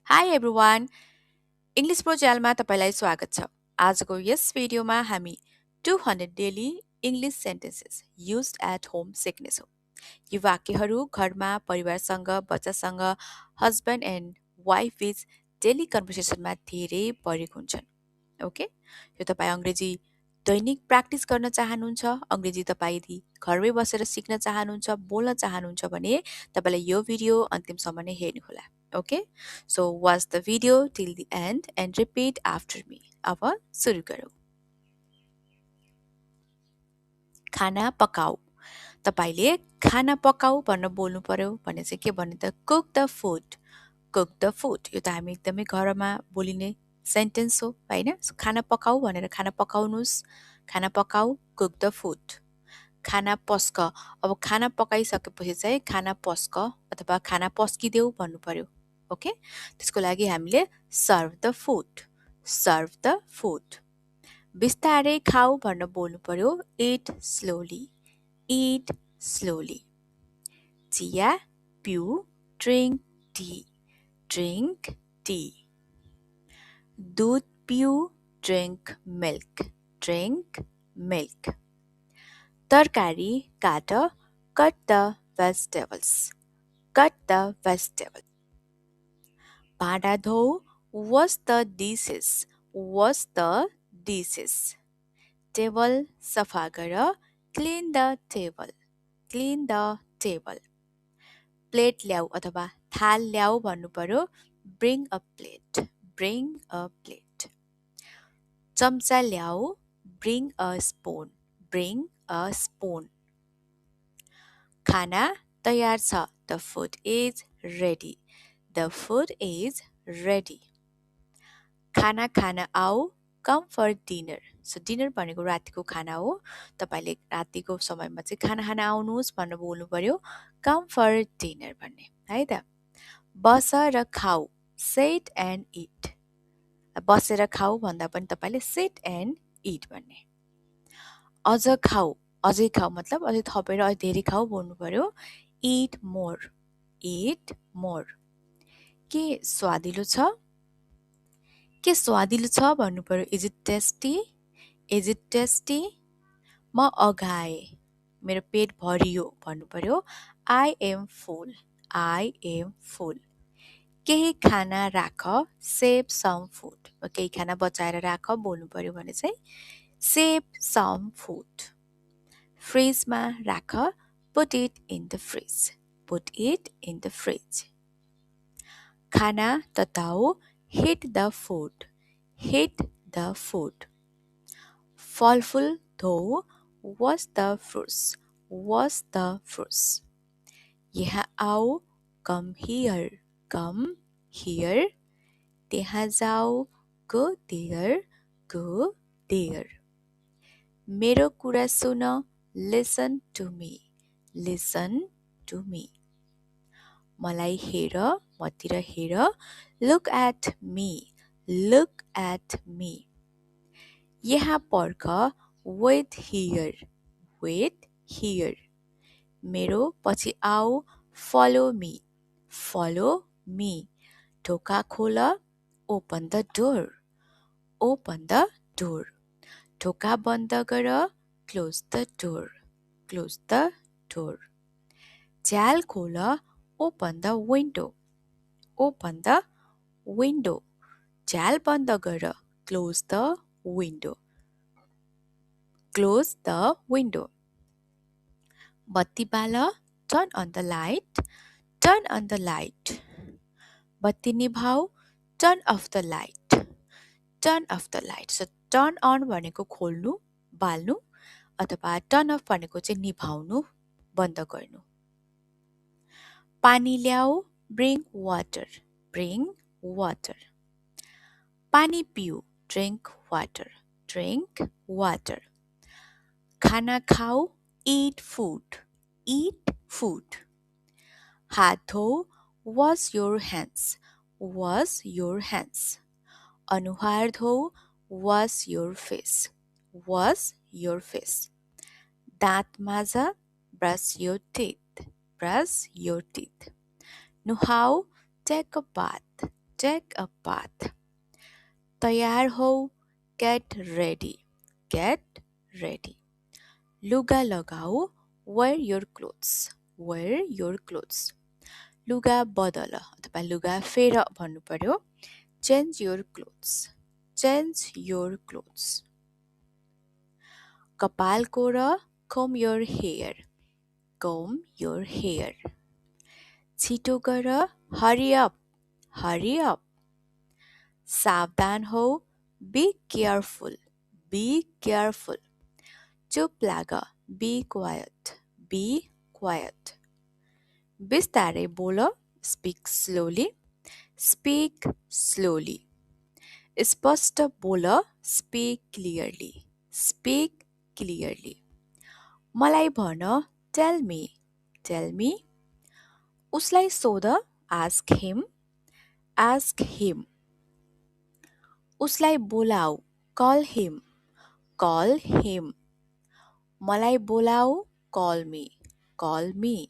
High everyone English pro च्यानलमा तपाईँलाई स्वागत छ आजको यस भिडियोमा हामी 200 daily English sentences used at home सिक्नेछौँ यी वाक्यहरू घरमा परिवारसँग बच्चासँग हस्बेन्ड एन्ड वाइफ बीच डेली कन्भर्सेसनमा धेरै प्रयोग हुन्छन् ओके यो तपाईँ अङ्ग्रेजी दैनिक प्र्याक्टिस गर्न चाहनुहुन्छ अङ्ग्रेजी तपाईँ यदि घरमै बसेर सिक्न चाहनुहुन्छ बोल्न चाहनुहुन्छ भने तपाईँलाई यो भिडियो अन्तिमसम्म नै हेर्नुहोला okay so watch the video till the and and repeat after me अब सुरु गरौँ खाना पकाऊ तपाईँले खाना पकाऊ भनेर बोल्नु पर्यो भने चाहिँ के भन्ने त कुक द फुड यो त हामी एकदमै घरमा बोलिने सेन्टेन्स हो होइन खाना पकाऊ भनेर खाना पकाउनुहोस् खाना पकाऊ कुक द फुड खाना पस्क अब खाना पकाइसकेपछि चाहिँ खाना पस्क अथवा खाना पस्किदेऊ भन्नु पर्यो ओके त्यसको लागि हामीले सर्भ द फुड बिस्तारै खाऊ भनेर बोल्नु पर्यो इट स्लोली चिया पिउ ड्रिङ्क टी दूध पिउ ड्रिङ्क मिल्क तरकारी काट कट द भेजिटेबल्स भाँडा धोऊ wash the dishes टेबल सफा गर clean the table प्लेट ल्याऊ अथवा थाल ल्याऊ भन्नु पर्यो bring a plate चम्चा ल्याऊ bring a spoon खाना तयार छ the food is ready खाना खान आऊ come for dinner so dinner भनेको रातिको खाना हो तपाईले रातिको समयमा चाहिँ खाना खान आउनुहोस् भनेर बोल्नु पर्यो come for dinner भन्ने है त बस र खाऊ sit and eat बसेर खाऊ भन्दा पनि तपाईले sit and eat भन्ने अझै खाऊ मतलब अझै थपेर अझै धेरै खाऊ बोल्नु पर्यो eat more के स्वादिलो छ भन्नु पर्यो इज इट टेस्टी म अघाए मेरो पेट भरियो भन्नु पर्यो आई एम फुल केही खाना राख सेभ सम फुड केही खाना बचाएर राख बोल्नु पर्यो भने चाहिँ सेभ सम फुड फ्रिजमा राख put it in the fridge खाना तताऊ हिट द फुड फलफुल धोऊ wash the fruits यहाँ आऊ come here त्यहाँ जाऊ go there मेरो कुरा सुन listen to me मलाई हेर मतिर हेर look at me यहाँ पर्ख wait here मेरो पछि आऊ follow me ढोका खोल open the door ढोका बन्द गर close the door झ्याल खोल open the window झ्याल बन्द गर close the window बत्ती बाल turn on the light बत्ती निभाऊ turn off the light so turn on भनेको खोल्नु बाल्नु अथवा turn off भनेको चाहिँ निभाउनु बन्द गर्नु पानी ल्याऊ bring water पानी पिऊ drink water खाना खाऊ eat food हात धोऊ wash your hands अनुहार धोऊ wash your face दाँत माझ brush your teeth नुहाऊ take a bath Take a bath. तयार हो. Get ready. Get ready. लुगा लगाऊ. Wear your clothes. Wear your clothes. लुगा बदल अथवा लुगा फेर भन्नु पर्यो. Change your clothes. Change your clothes. कपाल core. Comb your hair. Comb your hair. छिटो गर. Hurry up. Hurry up. सावधान हो. Be careful. Be careful. चुप लाग. Be quiet. Be quiet. बिस्तारै बोल. Speak slowly. Speak slowly. स्पष्ट बोल. Speak clearly. Speak clearly. मलाई भन. Tell me. Tell me. उसलाई सोध. Ask him. Ask him. उसलाई बोलाऊ. Call him. Call him. मलाई बोलाऊ. Call me. Call me.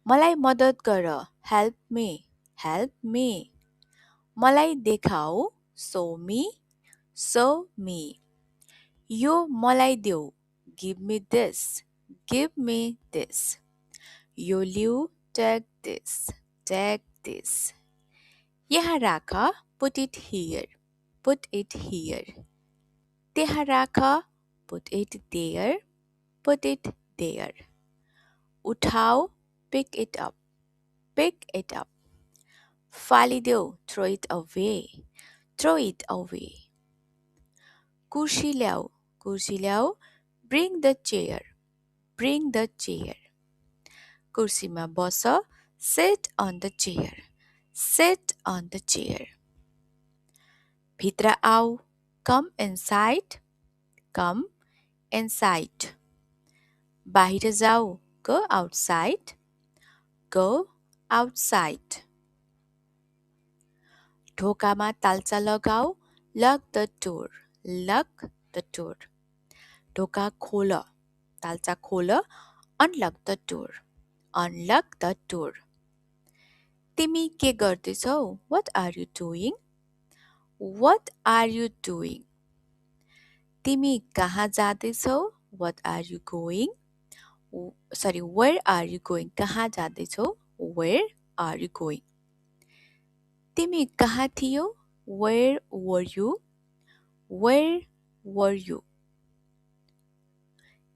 मलाई मद्दत गर. Help me. Help me. मलाई देखाऊ. Show me. Show me. यो मलाई देऊ. Give me this. Give me this. यो लिऊ. Take this. Take this. यहाँ राख. Put it here. Put it here. त्यहाँ राख. Put it there. Put it there. उठाऊ. Pick it up. Pick it up. फालिदेऊ. Throw it away. Throw it away. कुर्सी ल्याऊ. कुर्सी ल्याऊ. Bring the chair. Bring the chair. कुर्सीमा bus. Sit on the chair. Sit on the chair. भित्र आऊ. Come inside. Come inside. बाहिर जाऊ. Go outside. Go outside. ढोकामा ताल्चा लगाऊ. Lock the door. Lock the door. ढोका खोल. ताल्चा खोल. Unlock the door. Unlock the door. तिमी के गर्दैछौ? What are you doing? What are you doing? तिमी कहाँ जाँदैछौ? What are you going? Where are you going? कहाँ जाँदैछौ? Where are you going? तिमी कहाँ थियौ? Where were you? Where were you?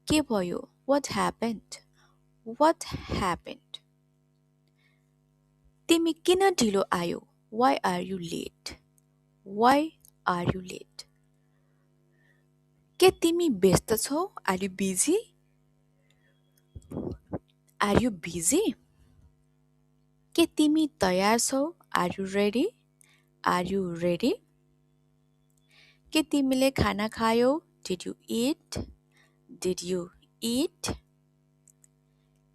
के भयो? What happened? What happened? तिमी किन ढिलो आयौ? Why are you late? Why are you late? के तिमी व्यस्त छौ? Are you busy? Are you busy? के तिमी तयार छौ? Are you ready? Are you ready? के तिमीले खाना खायौ? Did you eat? Did you eat?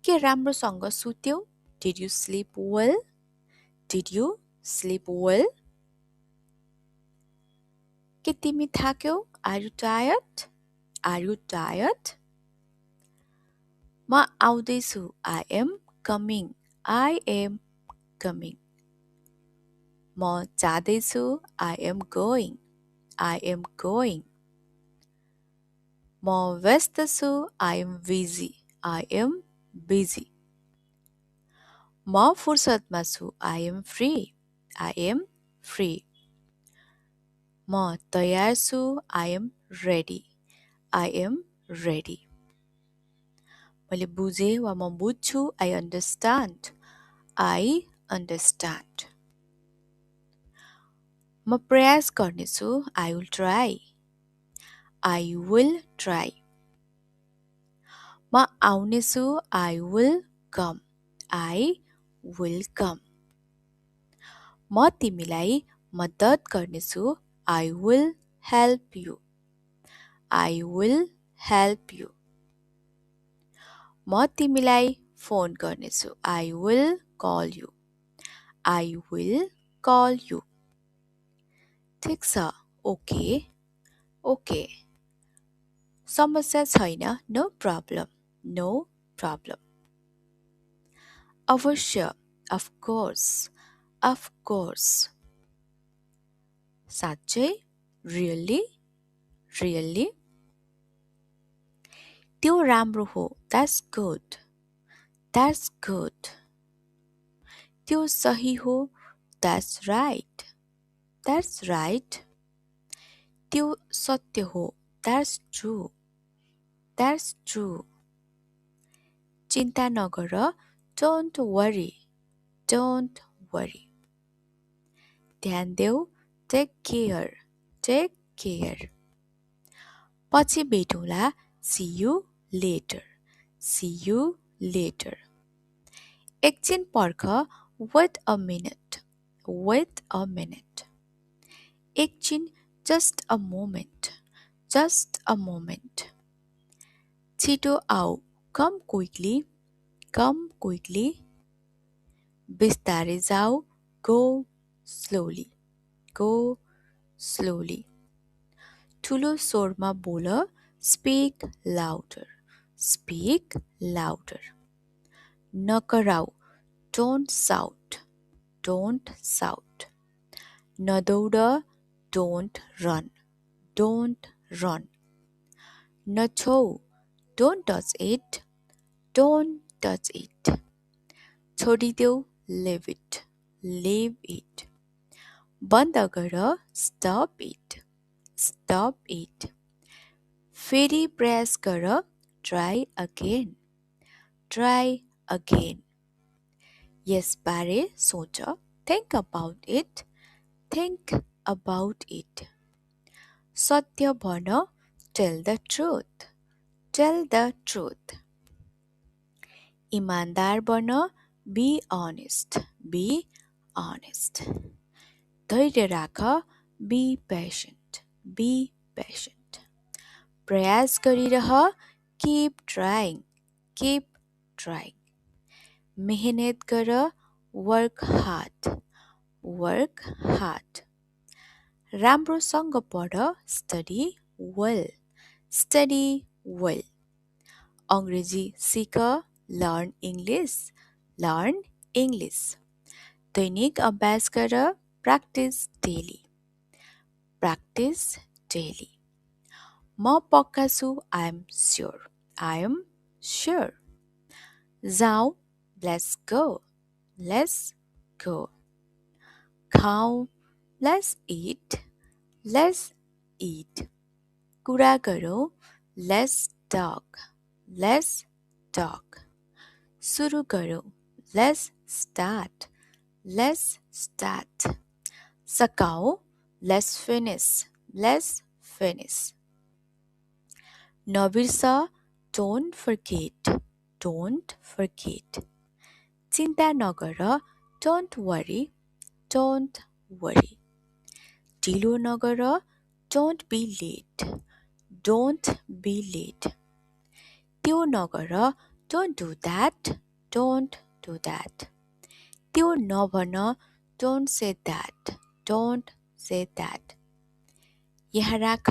के राम्रोसँग सुत्यौ? Did you sleep well? Did you sleep well? के तिमी थाक्यौ? Are you tired? Are you tired? म आउँदैछु. I am coming. I am coming. म जाँदैछु. I am going. I am going. म व्यस्त छु. I am busy. I am busy. म फुर्सदमा छु. I am free. I am free. म तयार छु. I am ready. I am ready. मैले बुझेँ वा म बुझ्छु. I understand. I understand. म प्रयास गर्नेछु. I will try. I will try. म आउनेछु. I will come. I will come. म तिमीलाई मद्दत गर्नेछु. I will help you. I will help you. म तिमीलाई फोन गर्नेछु. I will call you. I will call you. ठिक छ. Okay. Okay. समस्या छैन. No problem. No problem. अवश्य. Of course. Of course. साँच्चै? Really? Really? त्यो राम्रो हो. That's good. That's good. त्यो सही हो. That's right. That's right. त्यो सत्य हो. That's true. That's true. चिन्ता नगर. Don't worry. Don't worry. ध्यान देऊ. Take care. Take care. पछि भेटौँला. See you later. See you later. एकछिन पर्ख. Wait a minute. Wait a minute. एकछिन. Just a moment. Just a moment. छिटो आऊ. Come quickly. Come quickly. बिस्तारै जाऊ. Go slowly. Go slowly. ठुलो स्वरमा बोल. Speak louder. Speak louder. नकराऊ. Don't shout. Don't shout. नदौड. Don't run. Don't run. नछोऊ. Don't touch it. Don't touch it. छोडिदेऊ. Leave it. Leave it. बन्द गर. Stop it. Stop it. फेरि प्रयास गर. Try again. Try again. यसबारे सोच. Think about it. Think about it. सत्य भन. Tell the truth. Tell the truth. इमान्दार बन. Be honest. Be honest. धैर्य राख. Be patient. Be patient. प्रयास गरिरह. Keep trying. Keep trying. मेहनत गर. Work hard. Work hard. राम्रोसँग पढ. Study well. Study well. अङ्ग्रेजी सिक. Learn English. Learn English. दैनिक अभ्यास गर. Practice daily. Practice daily. म पक्का छु. I am sure. I am sure. जाऊ. Let's go. Let's go. खाऊ. Let's eat. Let's eat. कुरा गरौँ. Let's talk. Let's talk. सुरु गरौँ. Let's start. Let's start. सकाऊ. Let's finish. Let's finish. नबिर्स. Don't forget. Don't forget. चिन्ता नगर. Don't worry. Don't worry. ढिलो नगर. Don't be late. Don't be late. त्यो नगर. Don't do that. Don't do that. त्यो नभन. Don't say that. Don't say that. यहाँ राख.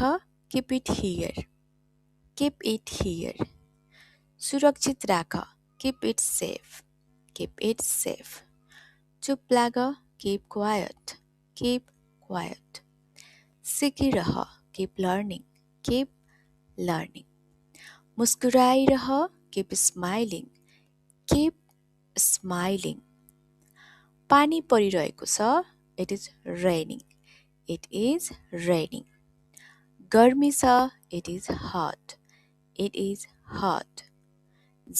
Keep it here. Keep it here. सुरक्षित राख. Keep it safe. Keep it safe. चुप लाग. Keep quiet. Keep quiet. सिकिरह. Keep learning. Keep learning. मुस्कुराइरह. Keep smiling. Keep smiling. पानी परिरहेको छ. It is raining. It is raining. गर्मी छ. It is hot. It is hot.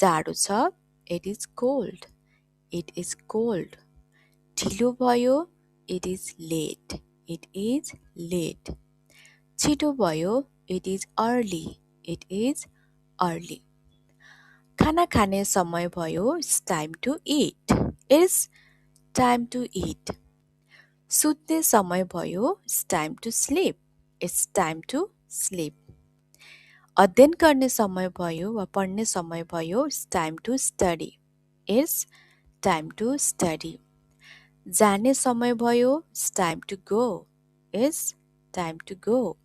जाडो छ. It is cold. It is cold. ढिलो भयो. It is late. It is late. छिटो भयो. It is early. It is early. खाना खाने समय भयो. It's time to eat. It's time to eat. सुत्ने समय भयो. It's time to sleep. It's time to sleep. अध्ययन गर्ने समय भयो वा पढ्ने समय भयो. It's time to study. It's time to study. जाने समय भयो. It's time to go. It's time to go.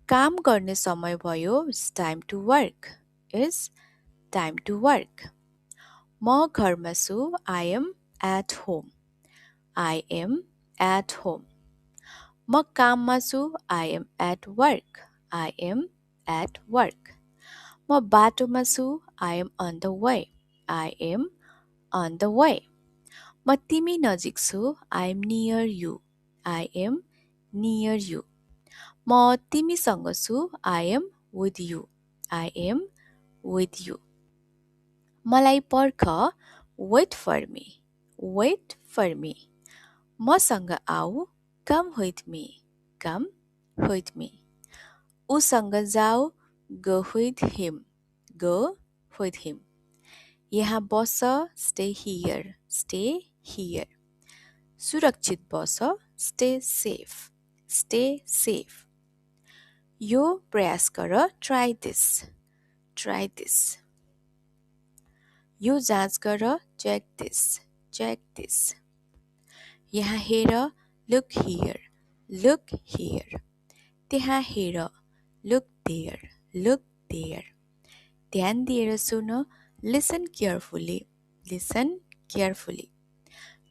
काम गर्ने समय भयो. It's time to work. It's time to work. म घरमा छु. I am at home. I am at home. म काममा छु I am at work. I am at work. म बाटोमा छु I am on the way. I am on the way. म तिमी नजिक छु I am near you. I am near you. म तिमीसँग छु I am with you. I am with you. मलाई पर्ख wait for me. Wait for me. मसँग आऊ come with me. Come with me. उसँग जाऊ go with him. Go with him. यहाँ बस stay here. Stay here. सुरक्षित बस stay safe. Stay safe. यो प्रयास गर try this. Try this. यो जाँच गर check this. Check this. यहाँ हेर look here. Look here. त्यहाँ हेर look there. Look there. ध्यान दिएर सुन listen carefully. Listen carefully.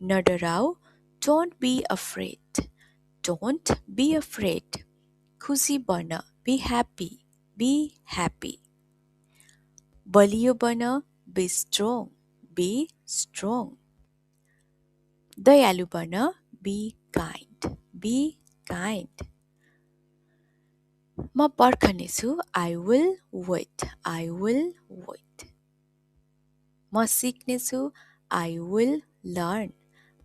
नडराऊ don't be afraid. Don't be afraid. खुसी बन be happy. Be happy. बलियो बन be strong. Be strong. दयालु बन be kind. Be kind. म पर्खनेछु I will wait. I will wait. म सिक्नेछु I will learn.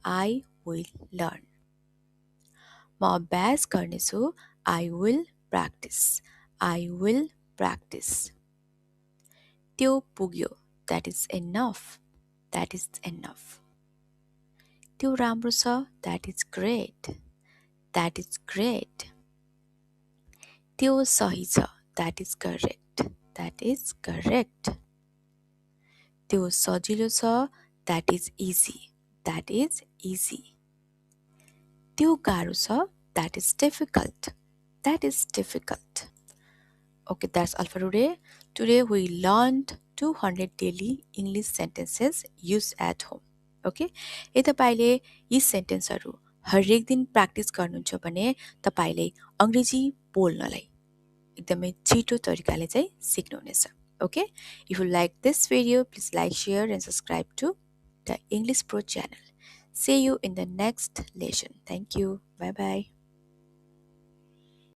I will learn. म अभ्यास गर्नेछु I will practice. I will practice. त्यो पुग्यो that is enough. That is enough. त्यो राम्रो छ that is great. That is great. त्यो सही छ that is correct. That is correct. त्यो सजिलो छ that is easy. That is easy. त्यो गाह्रो छ that is difficult. That is difficult. Okay, that's all for today. Today we learned 200 daily English sentences used at home. Okay? यदि तपाईले यी सेन्टेन्सहरू हरेक दिन प्र्याक्टिस गर्नुहुन्छ भने तपाईले अंग्रेजी बोल्नलाई एकदमै छिटो तरिकाले चाहिँ सिक्नुहुनेछ. Okay? If you like this video, please like, share and subscribe to the English Pro channel. See you in the next lesson. Thank you. Bye bye.